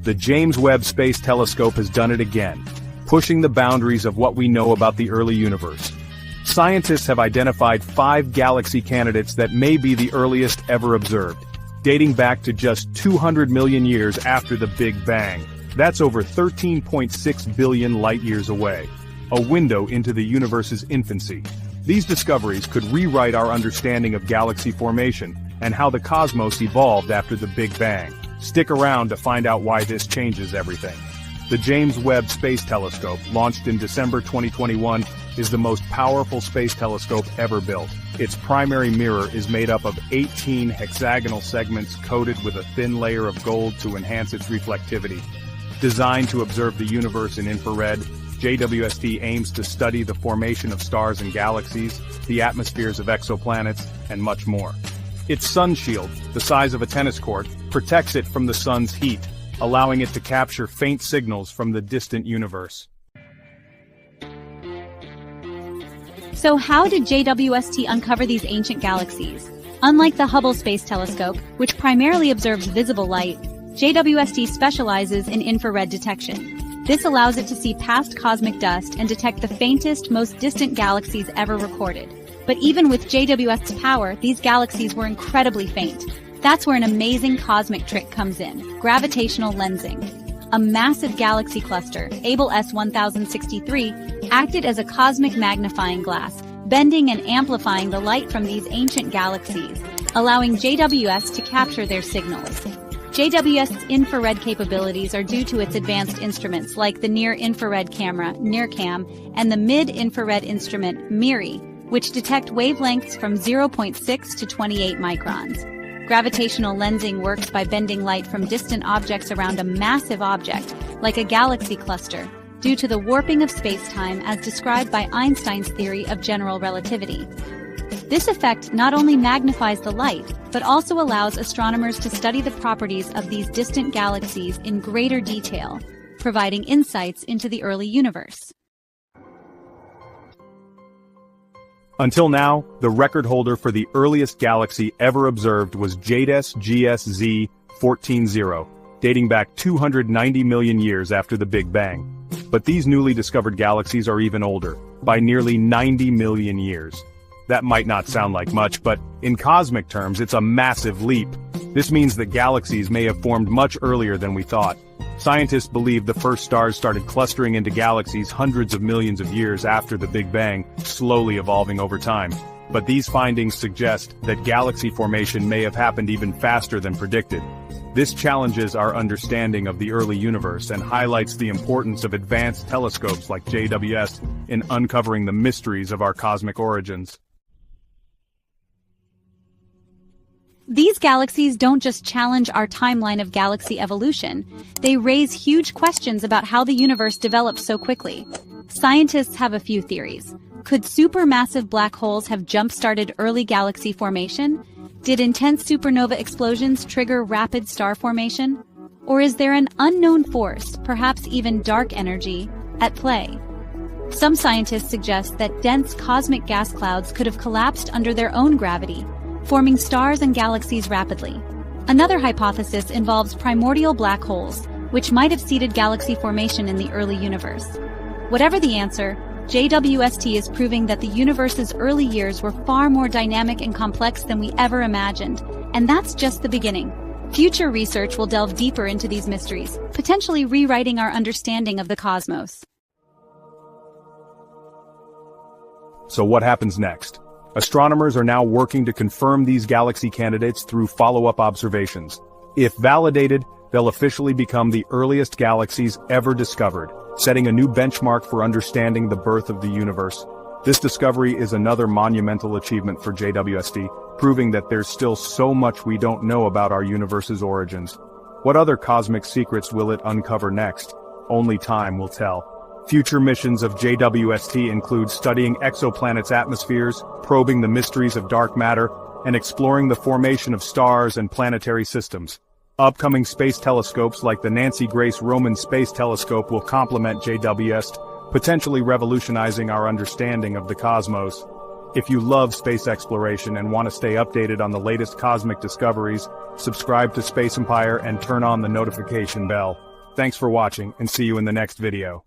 the James Webb Space Telescope has done it again, pushing the boundaries of what we know about the early universe. Scientists have identified 5 galaxy candidates that may be the earliest ever observed, dating back to just 200 million years after the Big Bang. That's over 13.6 billion light-years away, a window into the universe's infancy. These discoveries could rewrite our understanding of galaxy formation and how the cosmos evolved after the Big Bang. Stick around to find out why this changes everything. The James Webb Space Telescope, launched in December 2021, is the most powerful space telescope ever built. Its primary mirror is made up of 18 hexagonal segments coated with a thin layer of gold to enhance its reflectivity. Designed to observe the universe in infrared, JWST aims to study the formation of stars and galaxies, the atmospheres of exoplanets, and much more. Its sun shield, the size of a tennis court, protects it from the sun's heat, allowing it to capture faint signals from the distant universe. So how did JWST uncover these ancient galaxies? Unlike the Hubble Space Telescope, which primarily observes visible light, JWST specializes in infrared detection. This allows it to see past cosmic dust and detect the faintest, most distant galaxies ever recorded. But even with JWST's power, these galaxies were incredibly faint. That's where an amazing cosmic trick comes in: gravitational lensing. A massive galaxy cluster, Abell S1063, acted as a cosmic magnifying glass, bending and amplifying the light from these ancient galaxies, allowing JWST to capture their signals. JWST's infrared capabilities are due to its advanced instruments like the near-infrared camera, NIRCam, and the mid-infrared instrument, MIRI, which detect wavelengths from 0.6 to 28 microns. Gravitational lensing works by bending light from distant objects around a massive object, like a galaxy cluster, due to the warping of space-time as described by Einstein's theory of general relativity. This effect not only magnifies the light, but also allows astronomers to study the properties of these distant galaxies in greater detail, providing insights into the early universe. Until now, the record holder for the earliest galaxy ever observed was JWST GSZ 14-0, dating back 290 million years after the Big Bang. But these newly discovered galaxies are even older, by nearly 90 million years. That might not sound like much, but in cosmic terms, it's a massive leap. This means that galaxies may have formed much earlier than we thought. Scientists believe the first stars started clustering into galaxies hundreds of millions of years after the Big Bang, slowly evolving over time. But these findings suggest that galaxy formation may have happened even faster than predicted. This challenges our understanding of the early universe and highlights the importance of advanced telescopes like JWST in uncovering the mysteries of our cosmic origins. These galaxies don't just challenge our timeline of galaxy evolution, they raise huge questions about how the universe developed so quickly. Scientists have a few theories. Could supermassive black holes have jump-started early galaxy formation? Did intense supernova explosions trigger rapid star formation? Or is there an unknown force, perhaps even dark energy, at play? Some scientists suggest that dense cosmic gas clouds could have collapsed under their own gravity, forming stars and galaxies rapidly. Another hypothesis involves primordial black holes, which might have seeded galaxy formation in the early universe. Whatever the answer, JWST is proving that the universe's early years were far more dynamic and complex than we ever imagined, and that's just the beginning. Future research will delve deeper into these mysteries, potentially rewriting our understanding of the cosmos. So what happens next? Astronomers are now working to confirm these galaxy candidates through follow-up observations. If validated, they'll officially become the earliest galaxies ever discovered, setting a new benchmark for understanding the birth of the universe. This discovery is another monumental achievement for JWST, proving that there's still so much we don't know about our universe's origins. What other cosmic secrets will it uncover next? Only time will tell. Future missions of JWST include studying exoplanets' atmospheres, probing the mysteries of dark matter, and exploring the formation of stars and planetary systems. Upcoming space telescopes like the Nancy Grace Roman Space Telescope will complement JWST, potentially revolutionizing our understanding of the cosmos. If you love space exploration and want to stay updated on the latest cosmic discoveries, subscribe to Space Empire and turn on the notification bell. Thanks for watching, and see you in the next video.